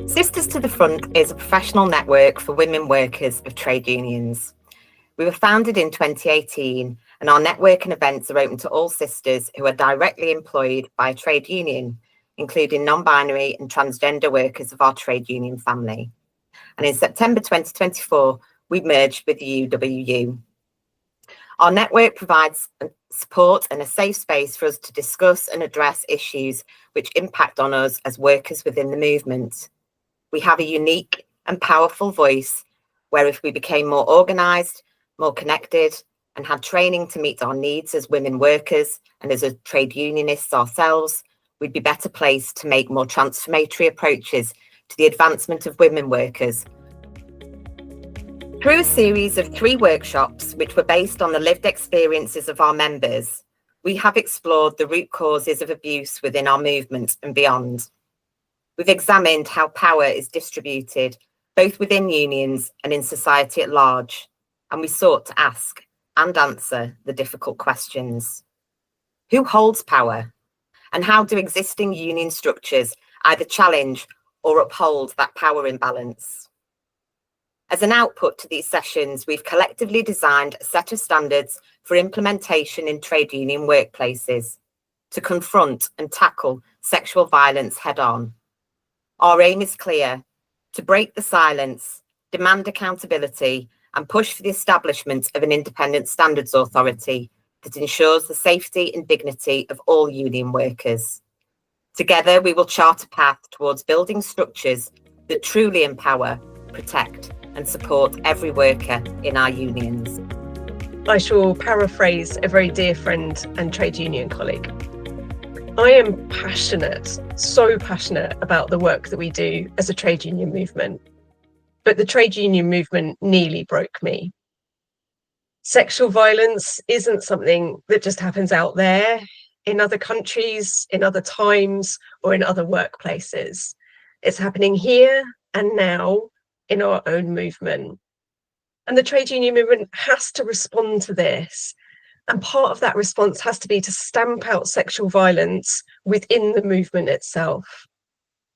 Sisters to the Front is a professional network for women workers of trade unions. We were founded in 2018 and our network and events are open to all sisters who are directly employed by a trade union, including non-binary and transgender workers of our trade union family. And in September 2024, we merged with the UWU. Our network provides support and a safe space for us to discuss and address issues which impact on us as workers within the movement. We have a unique and powerful voice where if we became more organised, more connected, and had training to meet our needs as women workers and as a trade unionists ourselves, we'd be better placed to make more transformatory approaches to the advancement of women workers. Through a series of 3 workshops, which were based on the lived experiences of our members, we have explored the root causes of abuse within our movement and beyond. We've examined how power is distributed, both within unions and in society at large, and we sought to ask and answer the difficult questions. Who holds power? And how do existing union structures either challenge or uphold that power imbalance? As an output to these sessions, we've collectively designed a set of standards for implementation in trade union workplaces to confront and tackle sexual violence head-on. Our aim is clear: to break the silence, demand accountability, and push for the establishment of an independent standards authority that ensures the safety and dignity of all union workers. Together, we will chart a path towards building structures that truly empower, protect, and support every worker in our unions. I shall paraphrase a very dear friend and trade union colleague. I am passionate, so passionate about the work that we do as a trade union movement, but the trade union movement nearly broke me. Sexual violence isn't something that just happens out there in other countries, in other times, or in other workplaces. It's happening here and now in our own movement. And the trade union movement has to respond to this. And part of that response has to be to stamp out sexual violence within the movement itself.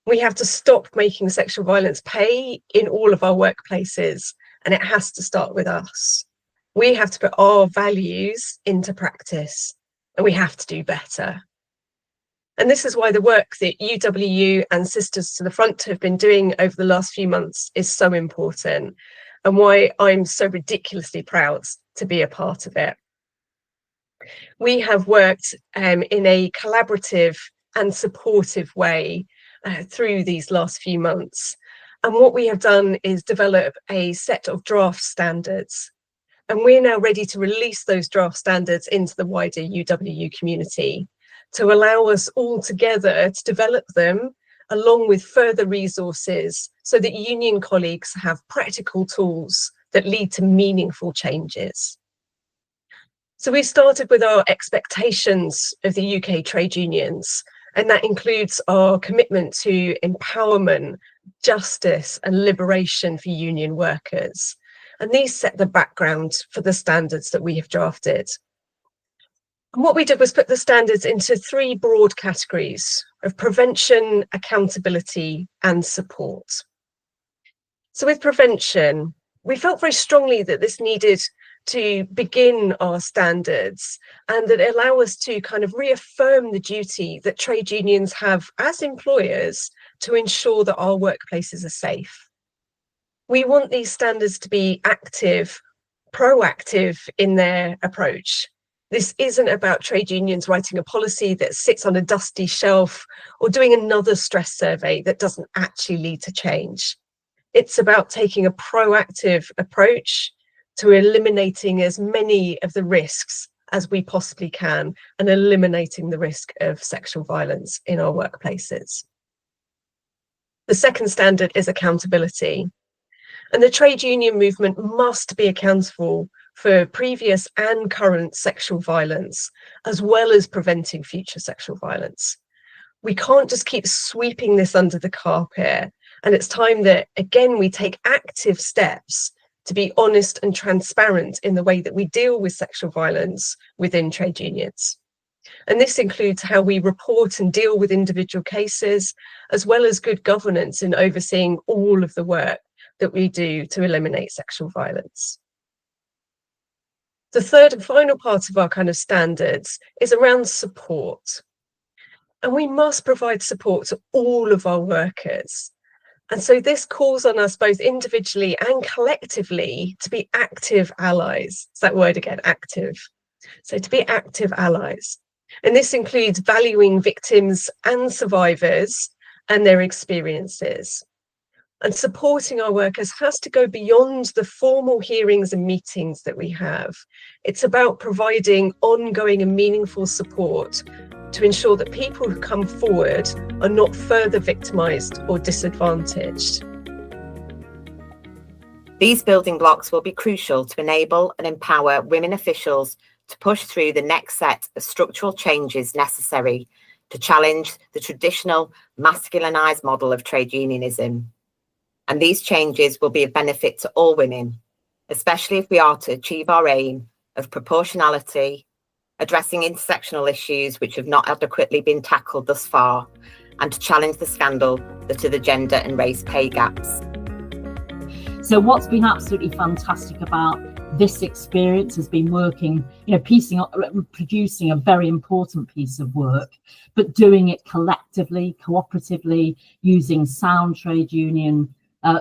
We have to stop making sexual violence pay in all of our workplaces, and it has to start with us. We have to put our values into practice, and we have to do better. And this is why the work that UWU and Sisters to the Front have been doing over the last few months is so important, and why I'm so ridiculously proud to be a part of it. We have worked in a collaborative and supportive way through these last few months. And what we have done is develop a set of draft standards. And we're now ready to release those draft standards into the wider UWU community to allow us all together to develop them along with further resources so that union colleagues have practical tools that lead to meaningful changes. So we started with our expectations of the UK trade unions, and that includes our commitment to empowerment, justice, and liberation for union workers. And these set the background for the standards that we have drafted. And what we did was put the standards into 3 broad categories of prevention, accountability, and support. So with prevention, we felt very strongly that this needed to begin our standards and that allow us to kind of reaffirm the duty that trade unions have as employers to ensure that our workplaces are safe. We want these standards to be active, proactive in their approach. This isn't about trade unions writing a policy that sits on a dusty shelf or doing another stress survey that doesn't actually lead to change. It's about taking a proactive approach to eliminating as many of the risks as we possibly can and eliminating the risk of sexual violence in our workplaces. The second standard is accountability. And the trade union movement must be accountable for previous and current sexual violence, as well as preventing future sexual violence. We can't just keep sweeping this under the carpet. And it's time that, again, we take active steps to be honest and transparent in the way that we deal with sexual violence within trade unions. And this includes how we report and deal with individual cases, as well as good governance in overseeing all of the work that we do to eliminate sexual violence. The third and final part of our kind of standards is around support. And we must provide support to all of our workers. And so this calls on us both individually and collectively to be active allies. It's that word again, active. So to be active allies. And this includes valuing victims and survivors and their experiences. And supporting our workers has to go beyond the formal hearings and meetings that we have. It's about providing ongoing and meaningful support to ensure that people who come forward are not further victimised or disadvantaged. These building blocks will be crucial to enable and empower women officials to push through the next set of structural changes necessary to challenge the traditional masculinized model of trade unionism. And these changes will be of benefit to all women, especially if we are to achieve our aim of proportionality, addressing intersectional issues which have not adequately been tackled thus far, and to challenge the scandal that are the gender and race pay gaps. So what's been absolutely fantastic about this experience has been working, producing a very important piece of work, but doing it collectively, cooperatively, using sound trade union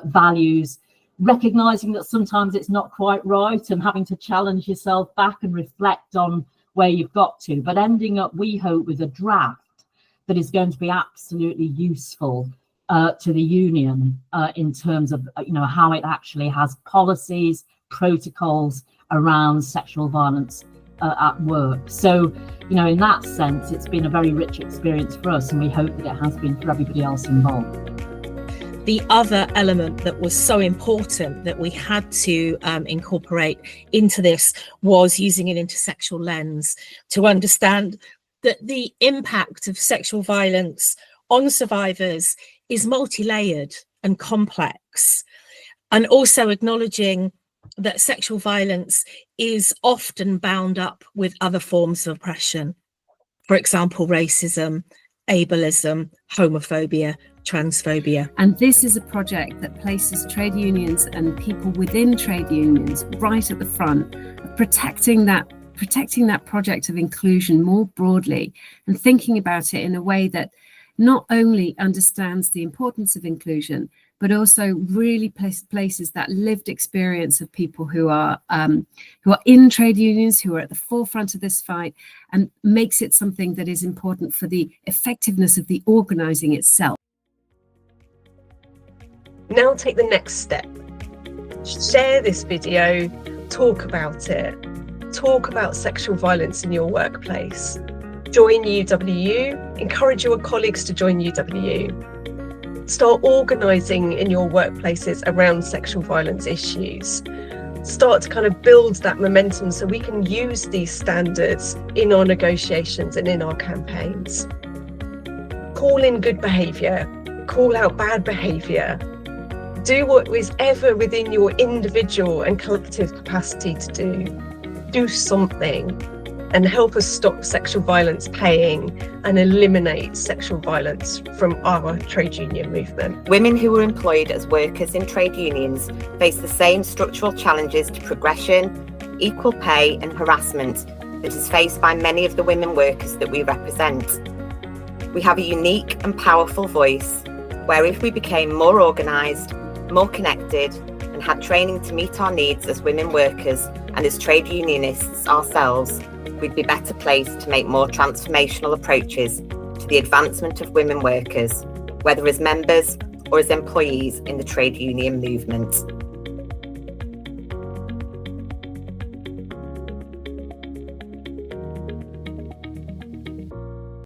values, recognizing that sometimes it's not quite right and having to challenge yourself back and reflect on where you've got to, but ending up, we hope, with a draft that is going to be absolutely useful to the union in terms of how it actually has policies, protocols around sexual violence at work. So, in that sense, it's been a very rich experience for us, and we hope that it has been for everybody else involved. The other element that was so important that we had to incorporate into this was using an intersectional lens to understand that the impact of sexual violence on survivors is multi-layered and complex, and also acknowledging that sexual violence is often bound up with other forms of oppression. For example, racism, ableism, homophobia, transphobia. And this is a project that places trade unions and people within trade unions right at the front of protecting that project of inclusion more broadly, and thinking about it in a way that not only understands the importance of inclusion, but also really places that lived experience of people who are in trade unions, who are at the forefront of this fight, and makes it something that is important for the effectiveness of the organising itself. Now take the next step. Share this video, talk about it. Talk about sexual violence in your workplace. Join UWU, encourage your colleagues to join UWU. Start organising in your workplaces around sexual violence issues. Start to kind of build that momentum so we can use these standards in our negotiations and in our campaigns. Call in good behaviour, call out bad behaviour. Do what is ever within your individual and collective capacity to do. Do something and help us stop sexual violence paying and eliminate sexual violence from our trade union movement. Women who are employed as workers in trade unions face the same structural challenges to progression, equal pay and harassment that is faced by many of the women workers that we represent. We have a unique and powerful voice where, if we became more organised, more connected, and had training to meet our needs as women workers and as trade unionists ourselves, we'd be better placed to make more transformational approaches to the advancement of women workers, whether as members or as employees in the trade union movement.